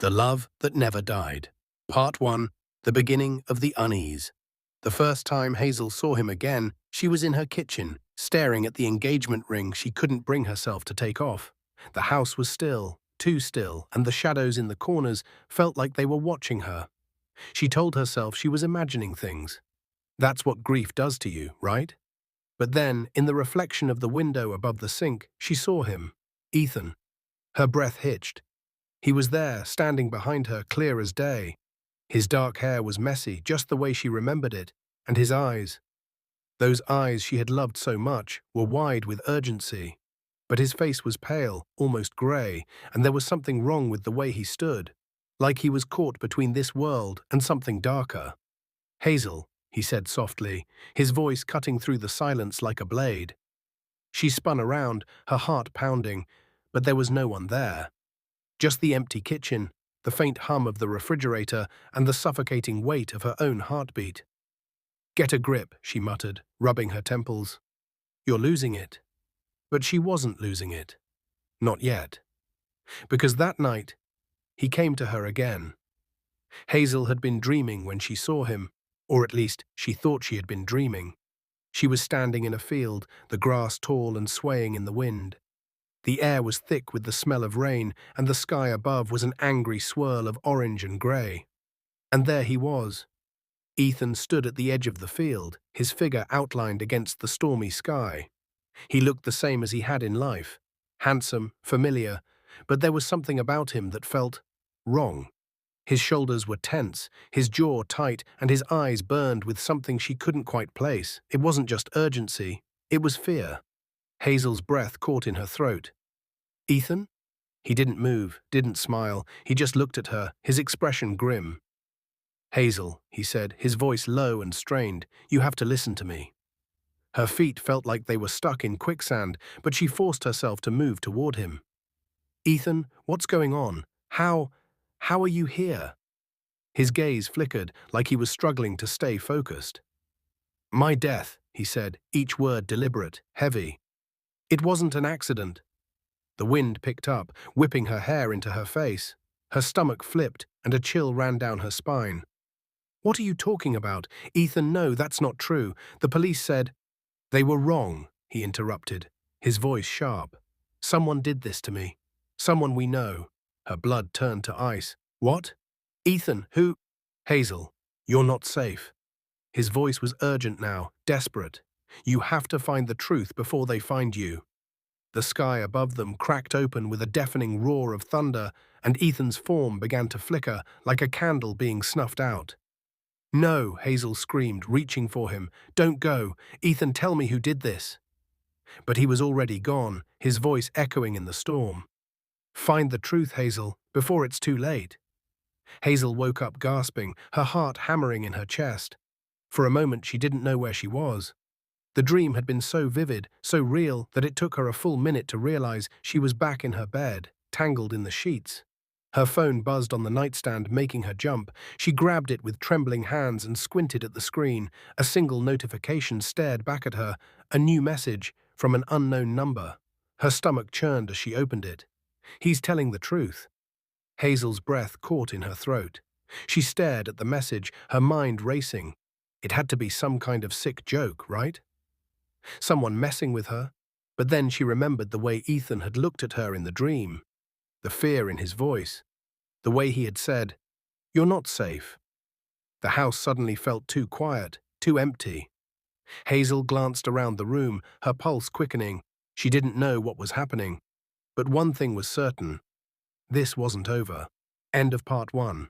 The Love That Never Died. Part 1. The Beginning of the Unease. The first time Hazel saw him again, she was in her kitchen, staring at the engagement ring she couldn't bring herself to take off. The house was still, too still, and the shadows in the corners felt like they were watching her. She told herself she was imagining things. That's what grief does to you, right? But then, in the reflection of the window above the sink, she saw him. Ethan. Her breath hitched. He was there, standing behind her, clear as day. His dark hair was messy, just the way she remembered it, and his eyes, those eyes she had loved so much, were wide with urgency. But his face was pale, almost grey, and there was something wrong with the way he stood, like he was caught between this world and something darker. "Hazel," he said softly, his voice cutting through the silence like a blade. She spun around, her heart pounding, but there was no one there. Just the empty kitchen, the faint hum of the refrigerator, and the suffocating weight of her own heartbeat. "Get a grip," she muttered, rubbing her temples. "You're losing it." But she wasn't losing it. Not yet. Because that night, he came to her again. Hazel had been dreaming when she saw him, or at least she thought she had been dreaming. She was standing in a field, the grass tall and swaying in the wind. The air was thick with the smell of rain, and the sky above was an angry swirl of orange and grey. And there he was. Ethan stood at the edge of the field, his figure outlined against the stormy sky. He looked the same as he had in life, handsome, familiar, but there was something about him that felt wrong. His shoulders were tense, his jaw tight, and his eyes burned with something she couldn't quite place. It wasn't just urgency, it was fear. Hazel's breath caught in her throat. "Ethan?" He didn't move, didn't smile. He just looked at her, his expression grim. "Hazel," he said, his voice low and strained, "you have to listen to me." Her feet felt like they were stuck in quicksand, but she forced herself to move toward him. "Ethan, what's going on? How are you here?" His gaze flickered, like he was struggling to stay focused. "My death," he said, each word deliberate, heavy. "It wasn't an accident." The wind picked up, whipping her hair into her face. Her stomach flipped, and a chill ran down her spine. "What are you talking about? Ethan, no, that's not true. The police said—" "They were wrong," he interrupted, his voice sharp. "Someone did this to me. Someone we know." Her blood turned to ice. "What? Ethan, who—" "Hazel, you're not safe." His voice was urgent now, desperate. "You have to find the truth before they find you." The sky above them cracked open with a deafening roar of thunder, and Ethan's form began to flicker like a candle being snuffed out. "No," Hazel screamed, reaching for him. "Don't go. Ethan, tell me who did this." But he was already gone, his voice echoing in the storm. "Find the truth, Hazel, before it's too late." Hazel woke up gasping, her heart hammering in her chest. For a moment she didn't know where she was. The dream had been so vivid, so real, that it took her a full minute to realize she was back in her bed, tangled in the sheets. Her phone buzzed on the nightstand, making her jump. She grabbed it with trembling hands and squinted at the screen. A single notification stared back at her, a new message from an unknown number. Her stomach churned as she opened it. "He's telling the truth." Hazel's breath caught in her throat. She stared at the message, her mind racing. It had to be some kind of sick joke, right? Someone messing with her? But then she remembered the way Ethan had looked at her in the dream. The fear in his voice. The way he had said, "You're not safe." The house suddenly felt too quiet, too empty. Hazel glanced around the room, her pulse quickening. She didn't know what was happening. But one thing was certain. This wasn't over. End of part 1.